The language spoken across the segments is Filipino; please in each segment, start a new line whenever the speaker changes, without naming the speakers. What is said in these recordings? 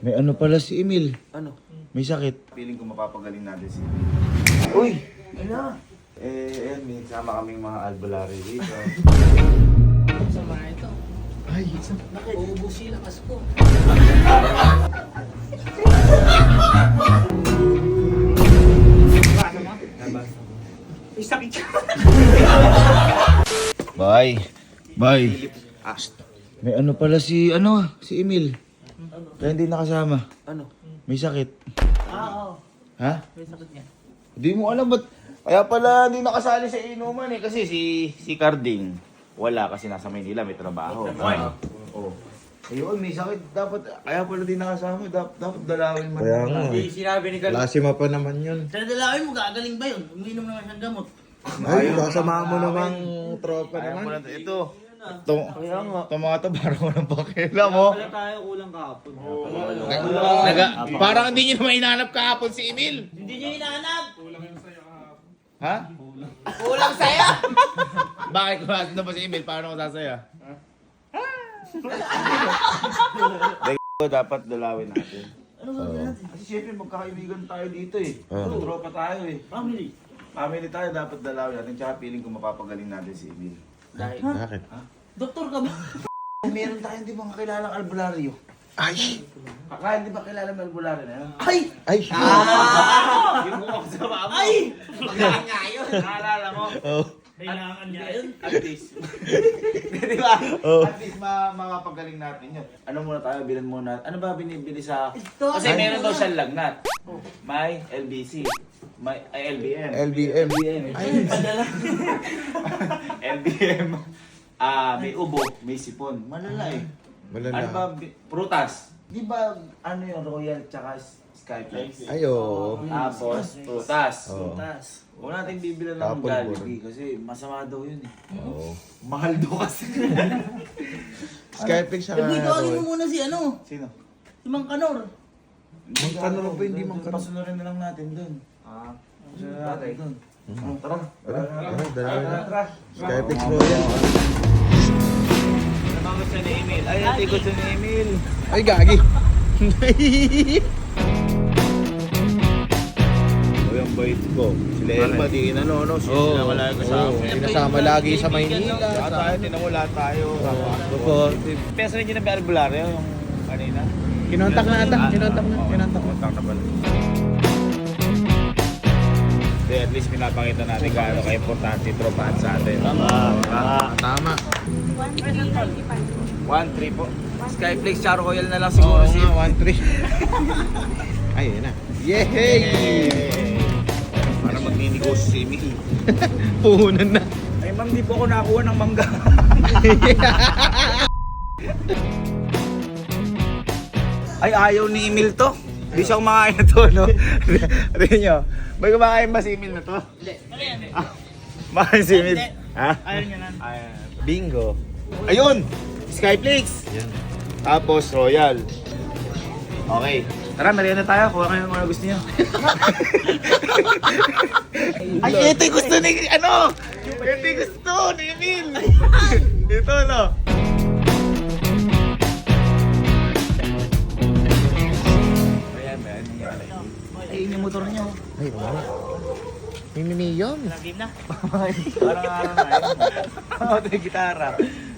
May ano pala si Emil.
Ano?
May sakit.
Feeling ko mapapagaling natin si
Uy! Ano?
ayan, may sama kaming mga albularyo dito.
Sama ito.
Ay,
Bakit? Uubusin lang as ko.
May sakit siya.
bye. Bye. May ano pala si Emil. Kaya hindi nakasama.
Ano?
May sakit.
Oo.
Ha?
May sakit niya.
Hindi mo alam ba't kaya pala hindi nakasali sa inuman eh kasi si Carding wala kasi nasa Maynila may trabaho. Oo. Ayun, may sakit dapat kaya pala din nakasama dapat dalawin man.
Kaya nga.
Hindi sinabi ni Carl.
Lasima pa naman yun.
Sa dalawin mo, gagaling ba yun? Umiinom naman siyang gamot.
Ay, kasama mo namang tropa
Kaya
naman.
pala ito. Ito mga to parang walang pakialam mo.
Wala tayo kulang kahapon.
Parang hindi niyo naman inanap kahapon si Emil.
Hindi niya hinahanap.
Ha? Kulang saya. Bakit kung natin na ba si Emil? Paano ko sasaya? Dapat dalawin natin.
Ano gagawin natin?
Kasi syempre magkakaibigan tayo dito eh.
Oo.
Tropa tayo eh.
Family.
Family tayo, dapat dalawin natin. Tsaka feeling ko mapapagaling natin si Emil.
Dahil.
Bakit?
Doktor ka ba?
Meron tayong di ba kilalang albularyo?
Ay!
Kakain di ba kilala ng albularyo na yun?
Ay!
Ay!
Yung mukha sa mama mo.
Ay!
Pagkain nga yun. Naalala mo?
Oh.
Kailangan niya yun.
At least. Di ba?
Oh.
At least makapagaling natin yun. Ano muna tayo, bilan muna. Ano ba binibili sa...
Ito.
Kasi meron daw siyang lagnat. May LBC. May LBM.
LBM.
Ay, LBM. May ubo, may sipon. Malala eh. Ano ba,
Malala.
prutas. Di ba, ano yung Royal tsaka Skyflex?
Ay, oo.
Tapos, prutas.
Oo.
Tas.
Huwag natin bibilan ng
Tapos,
Jollibee kasi masama daw yun eh.
Oo.
Mahal daw kasi.
Skyflix siya
Eh, boy, tawagin mo
nga.
muna si ano?
Sino?
Si Mang Kanor.
Mang
Kanor ba, hindi Mang Kanor?
Pasunurin na lang natin dun. Pasunurin natin dun. Tara.
Dalawa na. Skyflix Royal.
Ano mga gusto ni Emil? Ay, ito gusto ni Emil.
Ay, gagi.
O yung bait ko. Sila Elma, di inano, no? Sila wala kasama.
Sinasama lagi sa Maynila.
Lahat tayo, tinawala tayo.
Opo.
Peso rin yun na albularyo yung kanina.
Kinontak na ata. Kinontak na.
Kinontak na pala. Hindi, at least pinapakita natin gaano ka-importante yung tropahan sa atin.
Tama.
1-3 po. Skyflex Char Royal na lang siguro
Oo
si...
nga, 1-3. Ay, yun na. Yay!
Para magninegosyo si Emil.
Puhunan na.
Ay ma'am, di po ako nakakuha ng mangga. Ay, ayaw ni Emil to. Di siya kumakain na to, no? Rin nyo. May kumakain ba si Emil na to?
Hindi. Ano yan?
Kumakain si Emil. Ha?
Ayaw niya na.
Bingo.
Ayun! Skyflix!
Yan.
Tapos Royal. Okay. Tara, merienda tayo. Kuha kayo ng mga gusto niyo. Ay, ito yung gusto ni, ano? Ito yung gusto ni Emil. Ito, no? Ayan, ayan. Ay, yung motor niyo.
Ay, wala. Mimimiyom.
Game na.
Parang araw na yun. Oo, ito yung gitara.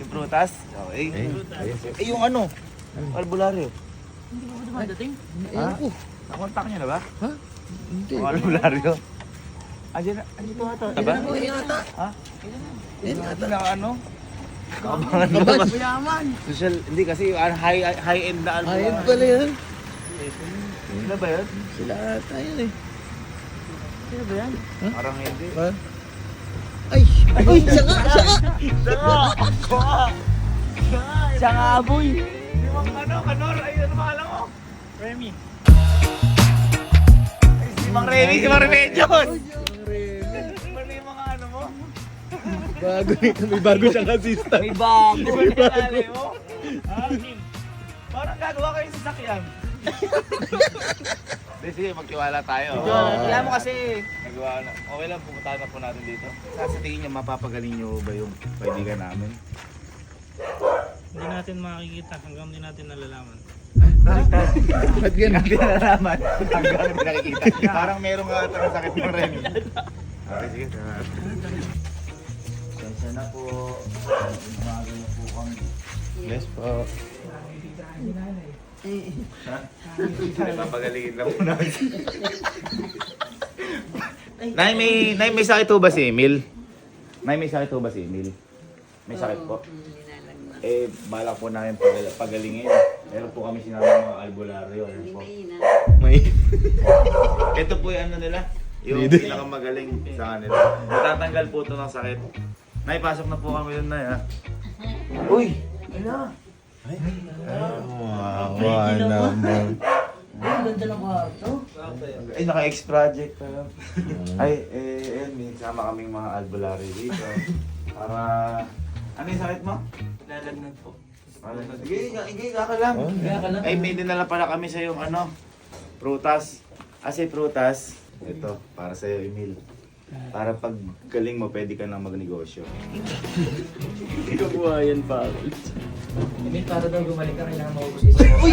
Yung prutas. Okay. Eh, yung ano? Albularyo.
Hindi ko ba dumadating?
Ewan ko.
Nakontak niyo na ba?
Ha? Hindi.
Yung albularyo. Andiyan na. Andito ata. Taba? Ha?
Yan
Ito na ano? Kabangan naman.
Mayaman.
Social, hindi kasi high-end na album.
Ayun pala yan.
Sila ba yun?
Sila ata yun eh.
Sino ba yan?
Parang hindi.
Ha? Ay! Ay! Siya nga! Siya nga!
Siya nga, boy. Yung ano, Kanor, ay ano pangalan mo?
Remy.
Ay, si Mang Remy, si Mang Remedios. Ano yung mga ano mo?
Bago nito. May bago siyang assistant.
May bago. Di ba kinalali mo? Parang gagawa kayo sa sakyan. Sige, magtiwala tayo.
Kailangan mo kasi.
Nagawa na. Okay lang, pumunta na po natin dito. Sa tingin niyo, mapapagaling niyo ba yung kaibigan namin?
Hindi natin makikita hanggang hindi natin nalalaman.
Baliktad.
Ba't ganun?
Hindi na nalaman. Hanggang hindi nakikita. Parang merong ang sakit ng Remy. Okay, sige. Sensya na po. Umaga na po kami.
Yes po.
Papagalingin lang po namin. Nay, may sakit po ba si Emil? Nay, may sakit po ba si Emil? May sakit po? Eh, balak po namin pagalingin. Meron po kami sinabi ng mga albularyo. Ano po?
May...
Ito po yung ano nila. Yung pinakamagaling sa kanila. Matatanggal po ito ng sakit. Nay, pasok na po kami dun, Nay, ha? Uy! Ala!
Wawa naman.
Ang ganda ng kwarto.
Ay, naka-X project pa lang. Ay, ayun, may sama kaming mga albularyo dito. Para... Ano yung sakit mo?
Lalagnat po.
Sige, ka lang. Ay, may dinala pala kami sa yung ano, prutas. Kasi prutas, ito, para sa'yo, Emil. Para pag galing mo, pwede ka nang magnegosyo.
Kabuhayan pa ako.
Emil, para daw gumaling ka, kailangan maubos isa. Uy!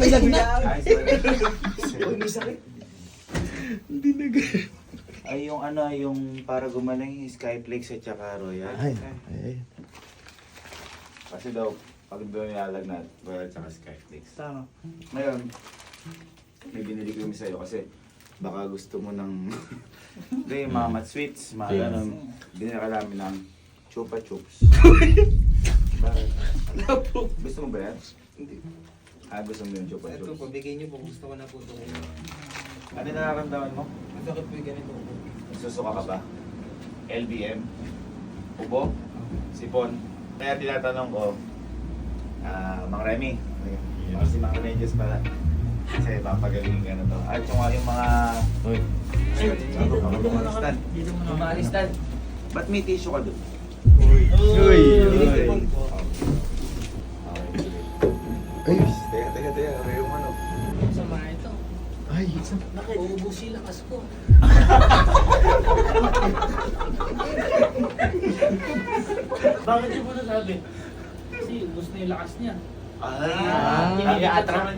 Ay, sorry.
Uy, may sakit.
Ay, yung ano, yung para gumaling, Skyflex at saka Royal.
Ay, ay.
Kasi daw, pag doon nilalagnat, Royal at saka Skyflex.
Tama.
Ngayon, may binili ko yung sa'yo kasi baka gusto mo ng hindi, mga mat sweets, mga ganun. Binili ka namin ng chupa chups. Bakit? Gusto mo ba yan?
Hindi.
Gusto mo yung chupa
Ito
chups?
po, bigay niyo po. Gusto ko na po ito.
Ano yung nararamdaman mo?
Masakit po yung ganito.
Susuka ka ba? LBM? Ubo? Sipon? Kaya tinatanong ko, Mang Remy, si Mang Remedios pala. Kasi papagalingin ka na to. At yung mga...
Uy.
Ako mga alistan.
Dito mo na.
Umalistan.
Ba't may tissue ka doon?
Uy. Uy. Ay.
Teka. Ano yung ano?
Sama ito.
Ay.
Bakit? Uubos yung lakas ko. Bakit niyo po nasabi? Kasi ubos na yung lakas niya.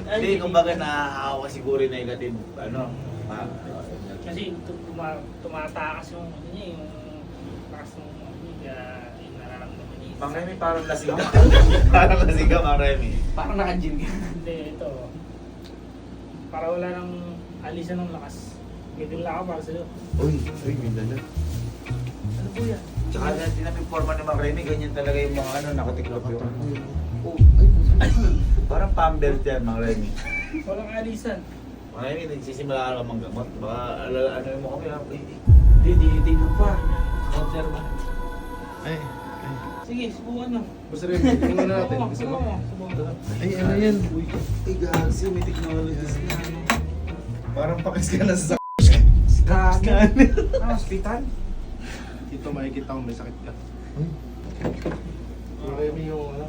Hindi, kumbaga nahahawa siguro yung negative, ano,
Kasi tumatakas yung ano niya, yung lakas ng ano niya, yung nararamdaman niya.
Mang Remy, parang lasing ka. Parang lasing ka, Mang Remy.
Parang naka-gym ka.
Hindi, ito. Para wala nang alisan ng lakas. Ganyan lang ako para sa'yo.
Uy. Uy, may dala.
Ano po yan?
Tsaka din namin forma ni Mang Remy, ganyan talaga yung mga ano, nakatiklop yung. Oh, parang pambelt yan, Mang Remy.
Walang alisan.
Mang Remy, nagsisimula ka naman gamot. Baka ano mo kami,
Hindi pa. Observa.
Ay.
Sige, subukan mo.
Basta rin, tingnan natin.
Subukan mo. Subukan mo.
Ay, ano yan?
Ay, gagsi, may technologies na. Parang pakis ka na sa
Scan. Hospital?
Dito makikita kung may sakit ka. Remy yung ano?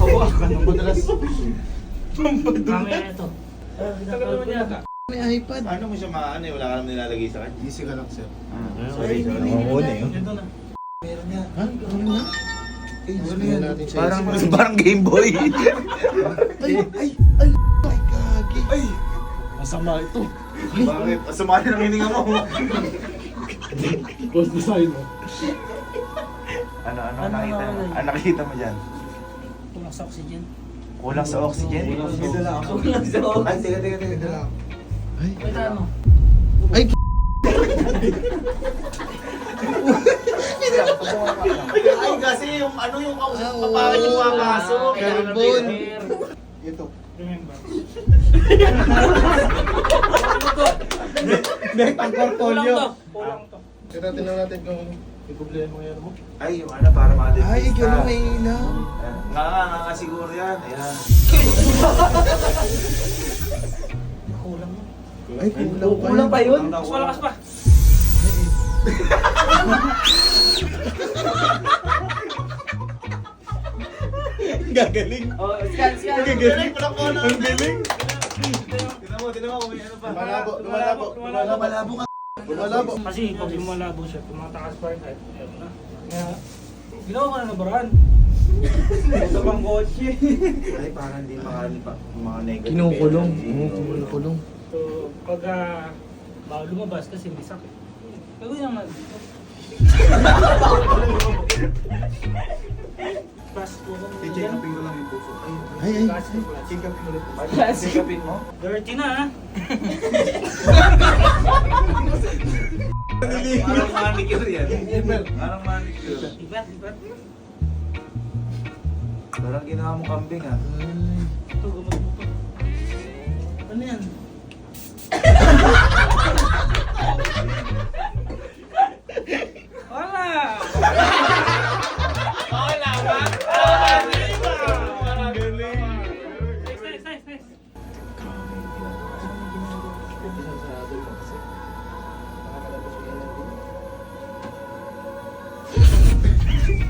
Hawakan ng madalas.
Mamaya ito.
Tagal naman yata.
May iPad.
Ano mo siya maano, wala ka naman nilalagay sa kanya.
Easy ka lang, sir.
Sorry.
Nakakuna yun.
Ito na.
Meron yan.
Ha? Ano na? Sabihin natin siya.
Parang Game Boy.
Ay, kagi. Ay, masama ito.
Bakit? Sumali ng hininga mo.
Boss design mo.
Ano nakita mo? Ano nakita mo dyan?
Kulang sa oxygen.
Kulang sa oxygen?
Kulang sa oxygen.
Ay, teka.
Ay,
Wait, ano?
ay,
Ay, kasi yung ano yung papakan yung papasok.
Carbon.
Ito.
Remember.
Ang portfolio.
Kulang to.
Tira, tingnan natin kung may problema ngayon mo.
Ay, yung ano para makadetista.
Ay, gano'n may ilaw.
Nga siguro yan. Ayan.
Kulang mo.
Ay, kulang pa.
Kulang pa yun?
Mas malakas pa.
Gagaling.
Oh, scan.
Galing, kulang ko na.
Ang galing.
Tinan mo kung may ano pa.
Lumalabo.
Malabo ka.
Lumalabo.
Kasi pag lumalabo siya, tumatakas pa rin kahit ayun na. Kaya, ginawa ko na nabaraan.
Ito pang kotse.
Ay, parang hindi mga negative.
Kinukulong.
energy.
Oo, kinukulong.
So, pag bawal lumabas kasi may sakit. Gagawin naman dito. Plus po kung
Check upin ko lang yung puso.
Ay, ay.
Check upin ulit.
Sikapin mo?
Dirty na ha.
Parang manicure yan. Parang manicure.
Ibat.
Parang ginawa mo kambing ah.
Ito, gamot mo pa. Ano yan? Wala! Wala ba? Nice.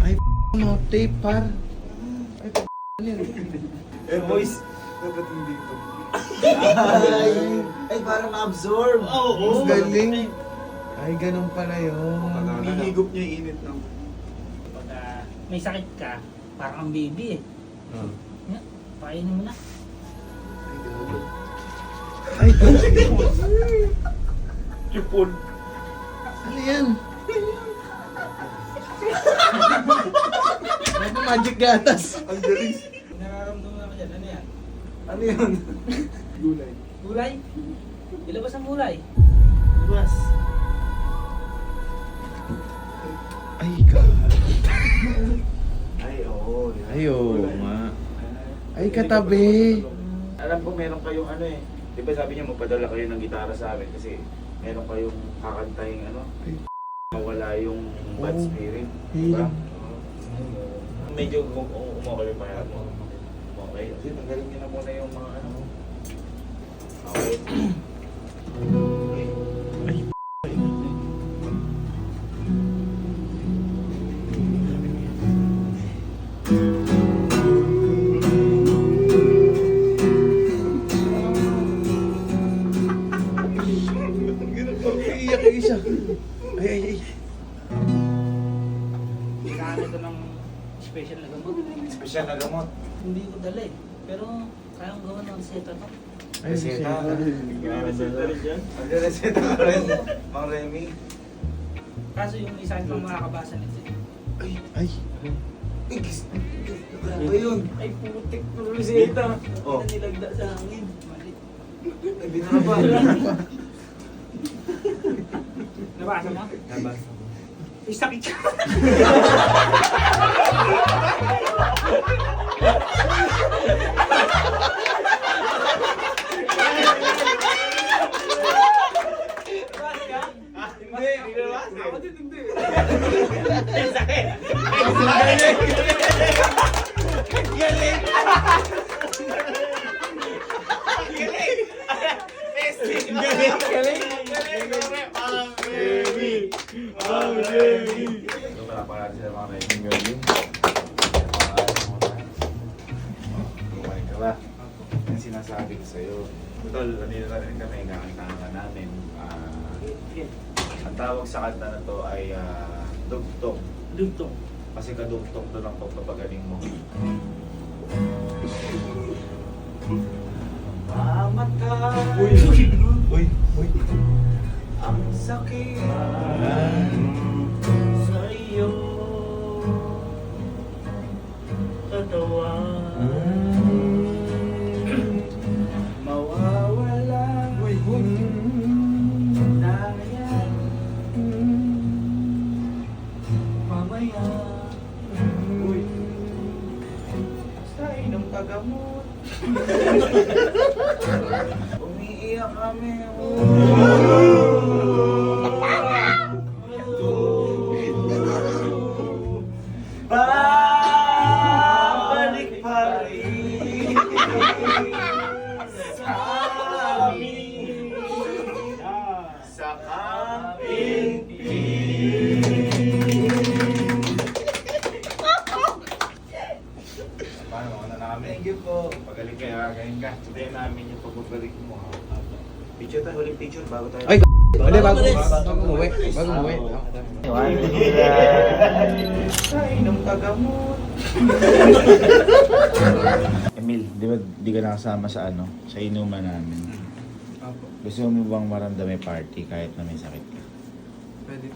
Ay, mga tape, par.
Eh boys, dapat hindi ito. Ay, parang ma-absorb.
Ang galing. Ay, ganun pala yun.
Hinihigop niya yung init ng...
Pag may sakit ka, parang ang baby eh.
Oh.
Nga, pakainin mo na.
Ay,
Chipon.
ano yan? Ano ba magic gatas?
Ang galing.
Nararamdaman ako dyan. Ano yan?
Ano yun?
Gulay.
Gulay? Ilabas ang gulay. Ilabas.
Ay, God.
Ay, oo.
Ay, oo nga. Ay, katabi.
Alam ko meron kayong ano eh. Di ba sabi niya magpadala kayo ng gitara sa amin kasi meron kayong kakantahin ano. Mawala yung bad
Oh.
spirit.
Healing.
Medyo umakal yung payat mo. Okay. Kasi tanggalin niyo na muna yung mga ano. Okay.
Iiyak yung isa. Ay.
Kailangan ito ng special na gamot.
Special na gamot.
Hindi ko dala eh. Pero kayang gawa ng reseta to.
Ay,
Reseta.
Reseta rin dyan.
Ang reseta ka rin. Mang Remy.
Kaso yung isa pang makakabasa nito eh.
Ay.
Ano ba yun?
Ay putik na reseta.
Oh.
Na nilagda sa hangin. Mali.
Ay, binara pa.
Nabasa mo?
Nabasa.
May sakit ka.
Ako din hindi. Yung sinasabi ko sa'yo. Tol, nandito na rin kami, kakantahan ka namin. Ang tawag sa kanta na to ay dugtong.
Dugtong.
Kasi kadugtong to ng pagpapagaling mo. Mamatay
Uy.
ang sakit sa iyo katawan. Mawawala na yan mamaya. Sa inom tagamot umiiyak kami. Babalik pa rin sa amin sa paano na namin? Thank you po. Pagaling kayo, ganyan ka. Sabihin namin yung pagbabalik mo. Picture tayo, huling picture bago tayo.
Ay, Hindi, bago umuwi. Bago umuwi.
Sa inom tagamot
Emil, di ka nakasama sa ano, sa inuman namin.
Apo.
Gusto mo bang maramdam may party kahit na may sakit ka?
Pwede.